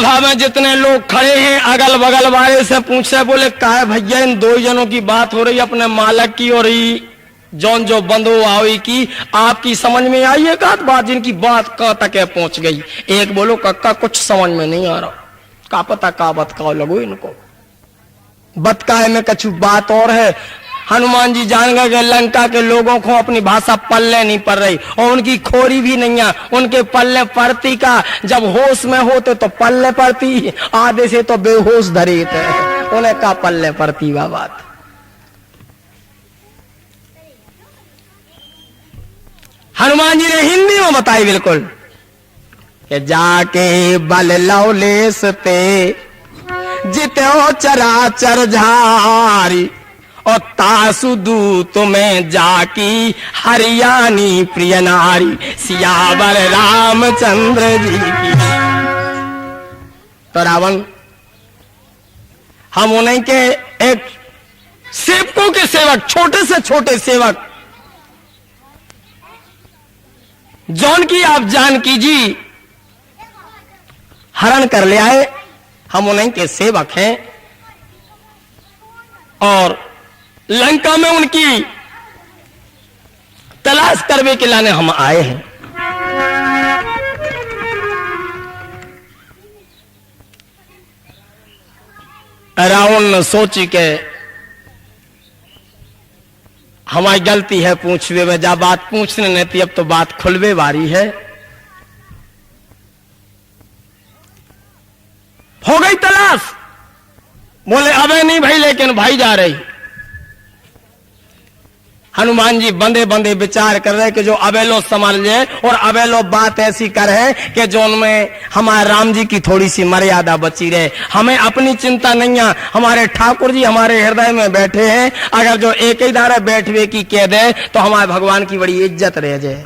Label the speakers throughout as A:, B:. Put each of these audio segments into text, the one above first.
A: सभा में जितने लोग खड़े हैं अगल बगल वाले से पूछे, बोले का है भैया, इन दो जनों की बात हो रही, अपने मालक की और जौन जो बंधु आई की, आपकी समझ में आई है का बात? जिनकी बात कहां तक पहुंच गई। एक बोलो कक्का कुछ समझ में नहीं आ रहा, का पता का बतकाओ लगो इनको। बतकाए में कछु बात और है। हनुमान जी जान गए कि लंका के लोगों को अपनी भाषा पल्ले नहीं पड़ रही और उनकी खोरी भी नहीं है। उनके पल्ले पड़ती का, जब होश में होते तो पल्ले पड़ती, आधे से तो बेहोश धरे थे, उन्हें का पल्ले पड़ती वह बात। हनुमान जी ने हिंदी में बताई बिल्कुल कि जाके बल लौलेस ते जित्यो चराचर झारी और तासु दूत में जाकी हरियाणी प्रिय नारी सियावर रामचंद्र जी की। तो रावण हम उन्हीं के एक सेवकों के सेवक, छोटे से छोटे सेवक जौन की आप जानकी जी हरण कर ले आए, हम उन्हीं के सेवक हैं और लंका में उनकी तलाश करने के लाने हम आए हैं। रावण ने सोची के हमारी गलती है, पूछवे में जा बात पूछने नहीं थी, अब तो बात खुलवे वारी है। हो गई तलाश, बोले अबे नहीं भाई, लेकिन भाई जा रही। हनुमान जी बंदे बंदे विचार कर रहे कि जो अबेलो समझ ले और अबेलो बात ऐसी करे कि जो उनमें हमारे राम जी की थोड़ी सी मर्यादा बची रहे। हमें अपनी चिंता नहीं है, हमारे ठाकुर जी हमारे हृदय में बैठे हैं। अगर जो एक ही दारा बैठवे की कह दे तो हमारे भगवान की बड़ी इज्जत रह जाए।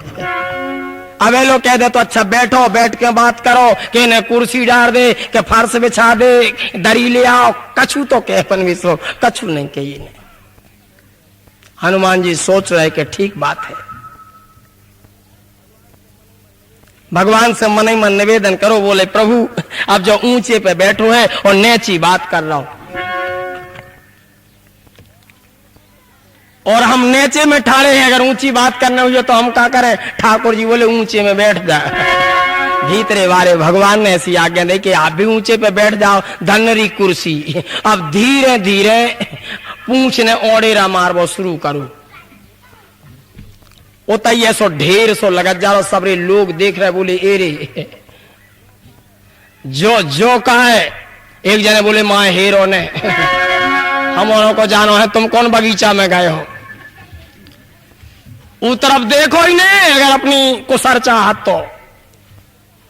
A: अबेलो कह दे तो अच्छा बैठो, बैठ के बात करो, कि इन्हें कुर्सी डाल दे, कि फर्श बिछा दे, दरी ले आओ, कछु तो कह पन विश्व, कछु नहीं कही नहीं। हनुमान जी सोच रहे कि ठीक बात है, भगवान से मन ही मन निवेदन करो। बोले प्रभु अब जो ऊंचे पे बैठो है और नेची बात कर रहा हूं और हम नेचे में ठाड़े हैं, अगर ऊंची बात करने हुई तो हम क्या करें? ठाकुर जी बोले ऊंचे में बैठ जाए। भीतरे वाले भगवान ने ऐसी आज्ञा दी कि आप भी ऊंचे पे बैठ जाओ, धनरी कुर्सी। अब धीरे धीरे पूछने ओडेरा मारबो शुरू करो। उतई सो ढेर सो लगत जा रहा, सबरे लोग देख रहे, बोले एरे जो जो कहा है। एक जने बोले माँ हेरो ने हम को जानो है, तुम कौन बगीचा में गए हो? उस तरफ देखो ही नहीं, अगर अपनी को सर चाहत तो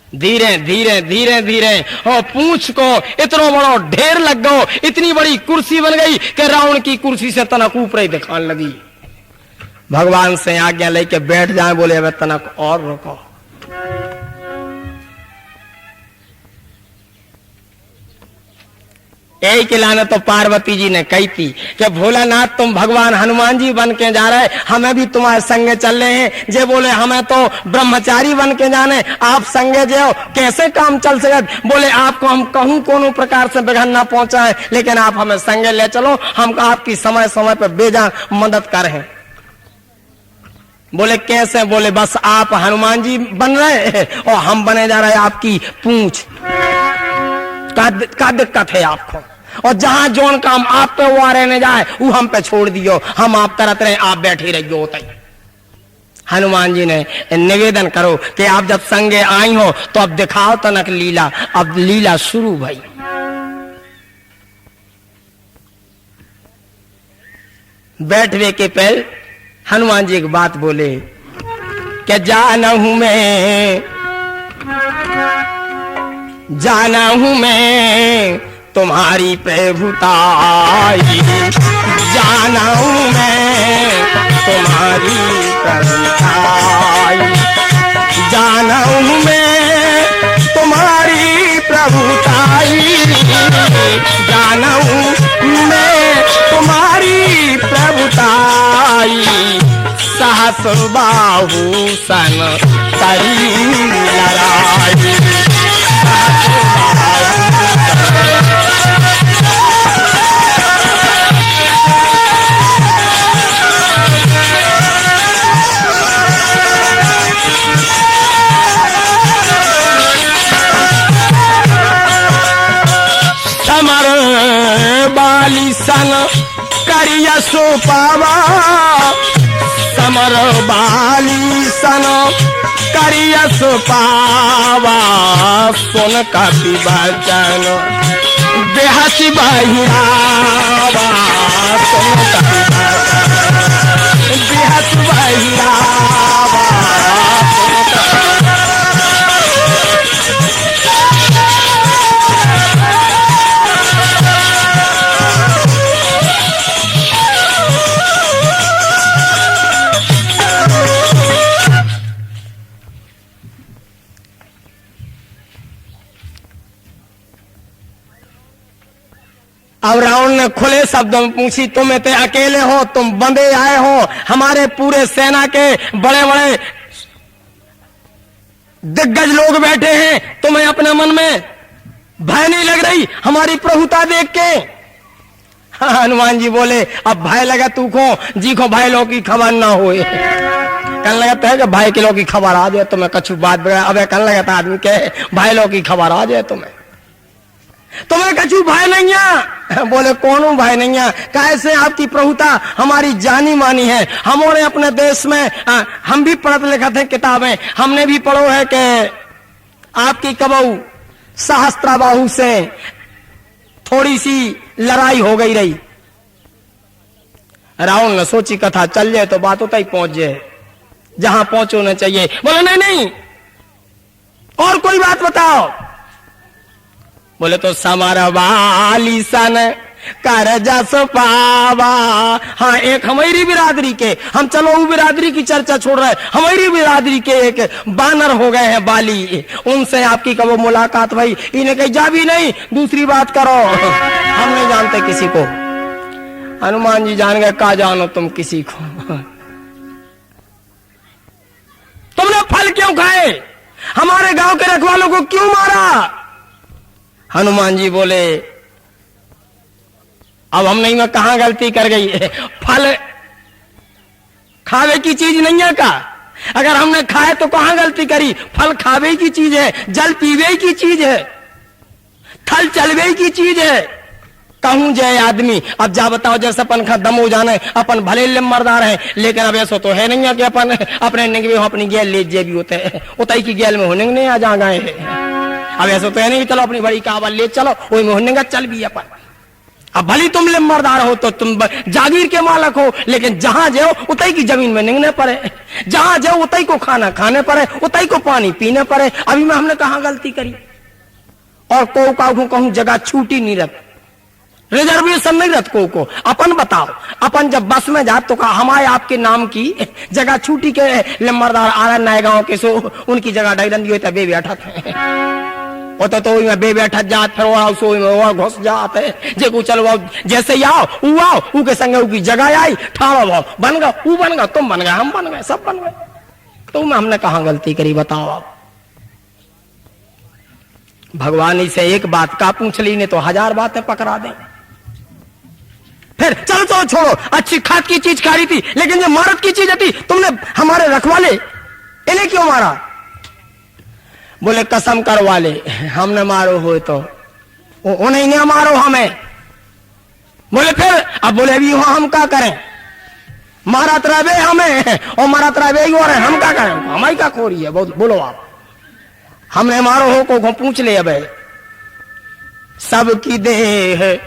A: धीरे धीरे धीरे धीरे और पूछ को इतना बड़ा ढेर लग गो, इतनी बड़ी कुर्सी बन गई कि रावण की कुर्सी से तनक ऊपर दिखाने लगी। भगवान से आज्ञा लेके बैठ जाए, बोले अब तनक और रुको। यही के लाने तो पार्वती जी ने कही थी कि भोलानाथ तुम भगवान हनुमान जी बन के जा रहे, हमें भी तुम्हारे संगे चल रहे हैं। जे बोले हमें तो ब्रह्मचारी बन के जाने, आप संगे जाओ, कैसे काम चल सके? बोले आपको हम कहूं कोनो प्रकार से विघ्न ना पहुंचाए, लेकिन आप हमें संगे ले चलो, हम आपकी समय समय पर बेजान मदद करें। बोले कैसे? बोले बस आप हनुमान जी बन रहे और हम बने जा रहे आपकी पूंछ। का दिक्कत है आपको? और जहां जोन काम आप पे हुआ रहने जाए वो हम पे छोड़ दियो, हम आप तरत रहे, आप बैठे रहियो होता ही। हनुमान जी ने निवेदन करो कि आप जब संगे आई हो तो अब दिखाओ तनक लीला। अब लीला शुरू भाई। बैठवे के पहले हनुमान जी एक बात बोले कि जाना हूं मैं तुम्हारी प्रभुताई, जाना हूं मैं तुम्हारी प्रभुताई, जाना हूं मैं तुम्हारी प्रभुताई, जाना हूं मैं तुम्हारी प्रभुताई, सहस बाहु सन तरी लड़ाई, समर बाली सन करिया सो पावा, समर बाली सन करिया सो पावा, सोन का बचन बेहसी बहिरावा, सोन का बेहस बहिरावा। अब रावण ने खुले शब्दों में पूछी, तुम इतने अकेले हो, तुम बंदे आए हो, हमारे पूरे सेना के बड़े बड़े दिग्गज लोग बैठे हैं, तुम्हें अपने मन में भय नहीं लग रही हमारी प्रभुता देख के? हाँ, हनुमान जी बोले, अब भय लगा तू को जी को भाई लोग की खबर ना होए। कहने लगता है कि भाई के लोग की खबर आ जाए तुम्हें कछु बात बगैर। अब कहने लगता आदमी के भाई लोग की खबर आ जाए तुम्हें कछु भाई नहीं है। बोले कौन हूं भाई नहीं है? कैसे आपकी प्रभुता हमारी जानी मानी है, हमारे अपने देश में हम भी पढ़ते लिखते हैं किताबें, हमने भी पढ़ो है कि आपकी कबहू सहस्त्राबाहु से थोड़ी सी लड़ाई हो गई रही। रावण ने सोची कथा चल जाए तो बात होता ही पहुंच जाए, जहां पहुंचो न चाहिए। बोले नहीं नहीं, और कोई बात बताओ। बोले तो समर वाली सन कर जस पावा। हाँ, एक हमारी बिरादरी के, हम चलो वो बिरादरी की चर्चा छोड़ रहे, हमारी बिरादरी के एक बानर हो गए हैं बाली, उनसे आपकी कब मुलाकात भाई? इन्हें कही जा भी नहीं, दूसरी बात करो, हम नहीं जानते किसी को। हनुमान जी जान गए, का जानो तुम किसी को? तुमने फल क्यों खाए? हमारे गांव के रखवालों को क्यों मारा? हनुमान जी बोले, अब हम नहीं, मैं कहां गलती कर गई? फल खावे की चीज नहीं है का? अगर हमने खाए तो कहां गलती करी? फल खावे की चीज है, जल पीवे की चीज है, थल चलवे की चीज है। कहूं जाए आदमी, अब जा बताओ, जैसे अपन का दम हो जाने, अपन भले मर्दार हैं, लेकिन अब ऐसा तो है नहीं है कि अपन अपने निगवे हो, अपनी गैल ले जे भी होते हैं, उतई की गैल में होने नहीं आ जा गए। अब ऐसा तो है नहीं, चलो अपनी बड़ी कावल ले चलो, वही में होने का चल भी अपन। अब भली तुम लिम्बरदार हो तो तुम जागीर के मालक हो, लेकिन जहां जाओ उतई की जमीन में निगने पड़े, जहां जाओ उतई को खाना खाने पड़े, उतई को पानी पीने पड़े। अभी में हमने कहां गलती करी? और को कहूं जगह छूटी नहीं रख, रिजर्वेशन नहीं रख को। अपन बताओ, अपन जब बस में जात तो कहा हमारे आपके नाम की जगह छूटी के लिम्बरदार आ रहा नए गांव के, सो उनकी जगह डायरन होता बे बैठा था, तो में बे बैठा जात, फिर और सो में घुस जाते जे को चलो जैसे ही आओ ऊ के संग ऊ की जगह आई, ठाड़ो भाव बन गया, ऊ बन गया, तुम बन गए, हम बन गए, सब बन गए। तो हमने कहां गलती करी बताओ आप? भगवान ही से एक बात का पूछ ली, ने तो 1000 बातें पकड़ा दें। फिर चलो तो छोड़ो, अच्छी खाद की चीज खा रही थी, लेकिन जो मारत की चीज थी, तुमने हमारे रखवाले इन्हें क्यों मारा? बोले कसम करवा ले, हमने मारो हो तो उन्हें नहीं मारो हमें। बोले फिर? अब बोले अभी हम क्या करें? मारा त्रबे हमें और मारा त्रबे ही हो रहे, हम क्या करें? हमारी क्या खोरी है? बोलो आप, हमने मारो हो को पूछ ले। अब सबकी देह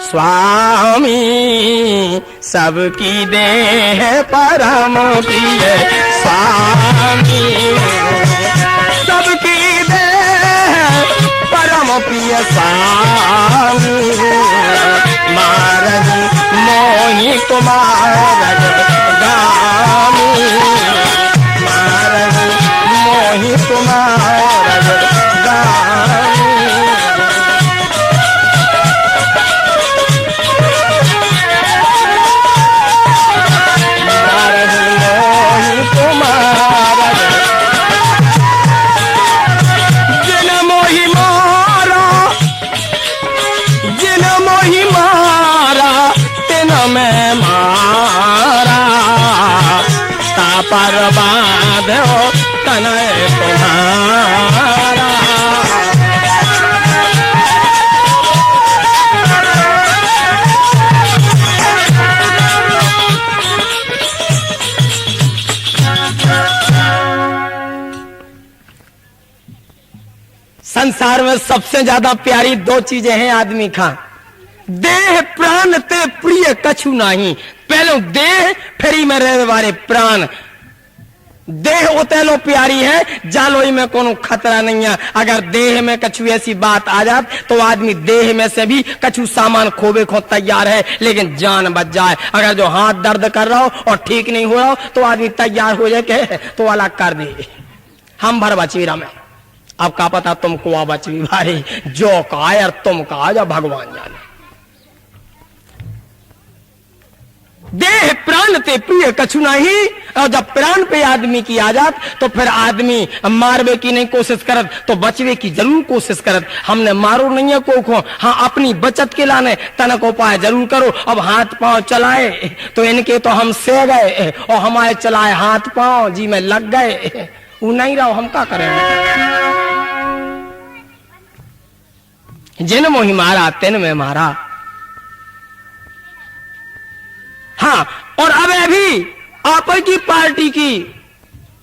A: स्वामी सबकी देह परम प्रिय, स्वामी सबकी देह परम प्रिय, स्वामी मारही मोहि कुमार गामी, मारही मोहि कुमार गामी। पर बांधो तनय तुम्हारा। संसार में सबसे ज्यादा प्यारी दो चीजें हैं आदमी का, देह प्राण ते प्रिय कछु नहीं। पहले देह फेरी में रहे वाले प्राण। देह उतेलो प्यारी है, जालोई में कोनो खतरा नहीं है। अगर देह में कछु ऐसी बात आ जात तो आदमी देह में से भी कछु सामान खोबे को तैयार है, लेकिन जान बच जाए। अगर जो हाथ दर्द कर रहा हो और ठीक नहीं हो रहा हो तो आदमी तैयार हो जाए के तो अलग कर दे। हम भर बचीरा में अब का पता तुमको आ बचवी भाई, जो का यार तुम का जा भगवान जाने। देह प्राण ते प्रिय कछु नहीं। और जब प्राण पे आदमी की आ जात तो फिर आदमी मारवे की नहीं कोशिश करत तो बचवे की जरूर कोशिश करत। हमने मारो नहीं है को, हाँ अपनी बचत के लाने तनक उपाय जरूर करो। अब हाथ पांव चलाए तो इनके तो हम से गए और हमारे चलाए हाथ पांव जी में लग गए, वो नहीं रहो हम क्या करेंगे। जिन मोहि मारा तिन में मारा। हाँ, और अब भी आप की पार्टी की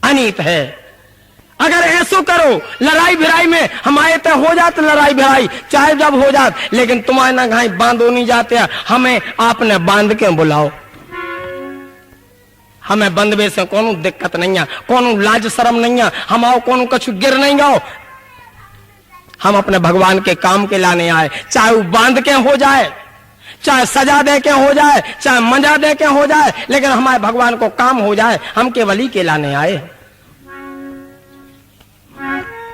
A: अनीत है। अगर ऐसो करो लड़ाई भिड़ाई में हमारे तय हो जाते लड़ाई भिड़ाई चाहे जब हो जात, लेकिन तुम्हारे ना घाई बांधो नहीं जाते, हमें आपने बांध के बुलाओ। हमें बंदवे से कोनो दिक्कत नहीं है, कोनो लाज शर्म नहीं है, हम आओ कोनो कछु गिर नहीं गाओ। हम अपने भगवान के काम के लाने आए, चाहे वो बांध के हो जाए, चाहे सजा दे के हो जाए, चाहे मजा दे के हो जाए, लेकिन हमारे भगवान को काम हो जाए। हम केवल ही के लाने आए।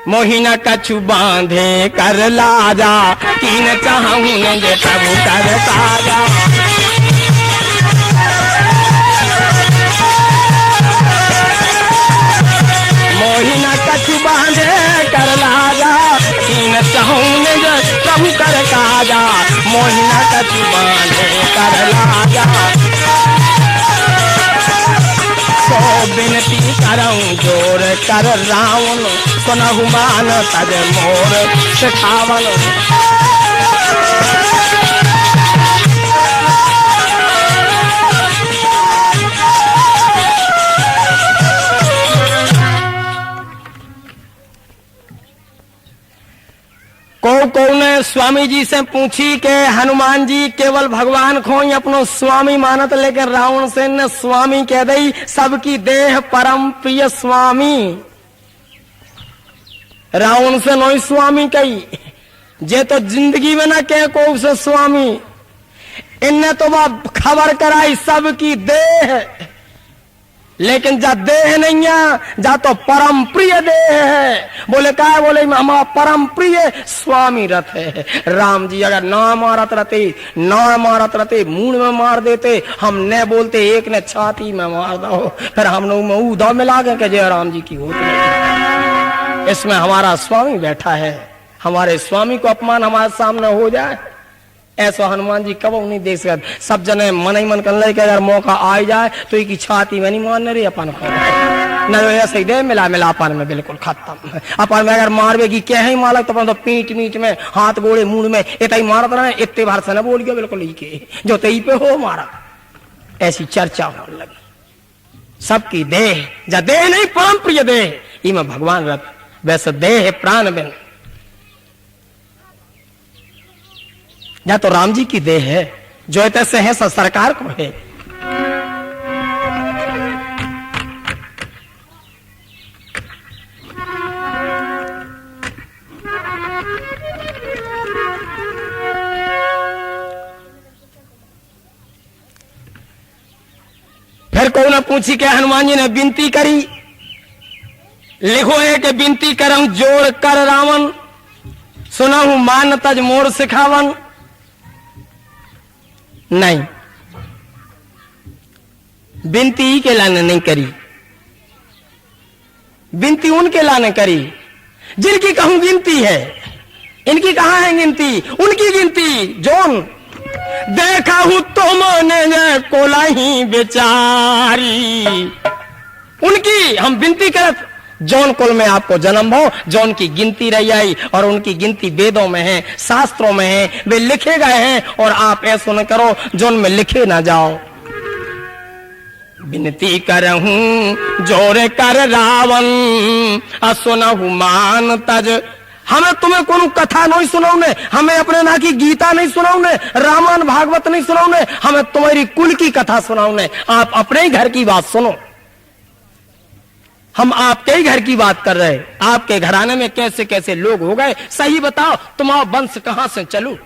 A: मोहिना कछु बांधे कर लाजा, कीन चाहूं जे प्रभु कर साजा। मोहिना कछु बांधे कर लाजा, कीन चाहूं जे प्रभु कर काजा। मोहिना कछु बांधे कर लाजा, सो बिनती करऊं जोर कर रावण। सुनहु मान तज मोर सिखावन। को ने स्वामी जी से पूछी कि हनुमान जी केवल भगवान को ही अपनो स्वामी मानत, लेकिन रावण से ने स्वामी कह दई सबकी देह परम प्रिय स्वामी। रावण से नो स्वामी कही, जे तो जिंदगी में ना कह को उसे स्वामी। इनने तो वह खबर कराई सबकी देह, लेकिन जा देह नहीं है, जा तो परम प्रिय देह है। बोले का है? बोले हमारा परम प्रिय स्वामी रथ है। राम जी अगर ना मारत रहते मुंह में मार देते, हम न बोलते एक ने छाती में मार दो, फिर हम लोग में ऊदा मिला के जय राम जी की होती। इसमें हमारा स्वामी बैठा है, हमारे स्वामी को अपमान हमारे सामने हो जाए, ऐसा हनुमान जी कब नहीं देख सकते। सब जने मन ही मन कर ले कि अगर मौका आ जाए तो एक छाती में नहीं मारने रही अपन को, न ऐसे ही दे मिला अपन में बिल्कुल खत्म। अपन में अगर मारवे की क्या ही मालक तो अपन तो पीठ मीट में हाथ गोड़े मुंह में इतना ही मारत रहे, इतने बार से न बोल गया बिल्कुल ही के जो तई पे हो मारा। ऐसी चर्चा होने लगी। सबकी देह जा देह नहीं परम प्रिय देह, इमें भगवान रथ। वैसे देह प्राण बिन या तो राम जी की देह है, जो ऐसे है सरकार को है। फिर को ने पूछी कि हनुमान जी ने विनती करी, लिखो है कि विनती करऊं जोर कर रावण, सुनहु मान तज मोर सिखावन। नहीं, विनती ही के लाने नहीं करी, विनती उनके लाने करी जिनकी कहूं गिनती है। इनकी कहां है गिनती? उनकी गिनती जोन देखा हूं तो मैंने कोला ही बेचारी, उनकी हम विनती करत जौन कुल में आपको जन्म हो, जौन की गिनती रही आई, और उनकी गिनती वेदों में है, शास्त्रों में है, वे लिखे गए हैं, और आप ऐसा न करो जौन में लिखे ना जाओ। विनती करहूं जोर कर रावण, असुनहु मान तज। हमें तुम्हें कोनो कथा नहीं सुनाऊने, हमें अपने ना की गीता नहीं सुनाऊने, रामायण भागवत नहीं सुनाऊने, हमें तुम्हारी कुल की कथा सुनाऊने। आप अपने ही घर की बात सुनो। हम आपके ही घर की बात कर रहे, आपके घराने में कैसे कैसे लोग हो गए, सही बताओ, तुम्हारा वंश कहां से चलू?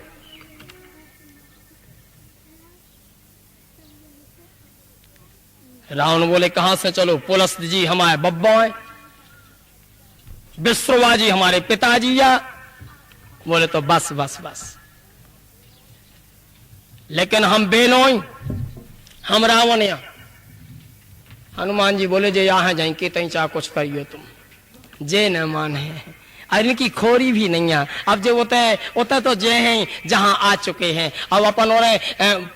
A: रावण बोले कहां से चलो? पुलस्त जी हमारे बब्बा हैं, विश्रवा जी हमारे पिताजी या। बोले तो बस बस बस, लेकिन हम बेनोई, हम रावण या। हनुमान जी बोले जे यहां जाए के तई चाह कुछ करियो तुम। जे न माने, अरे इनकी खोरी भी नहीं है। अब जो होता है तो जे हैं जहां आ चुके हैं, अब अपन और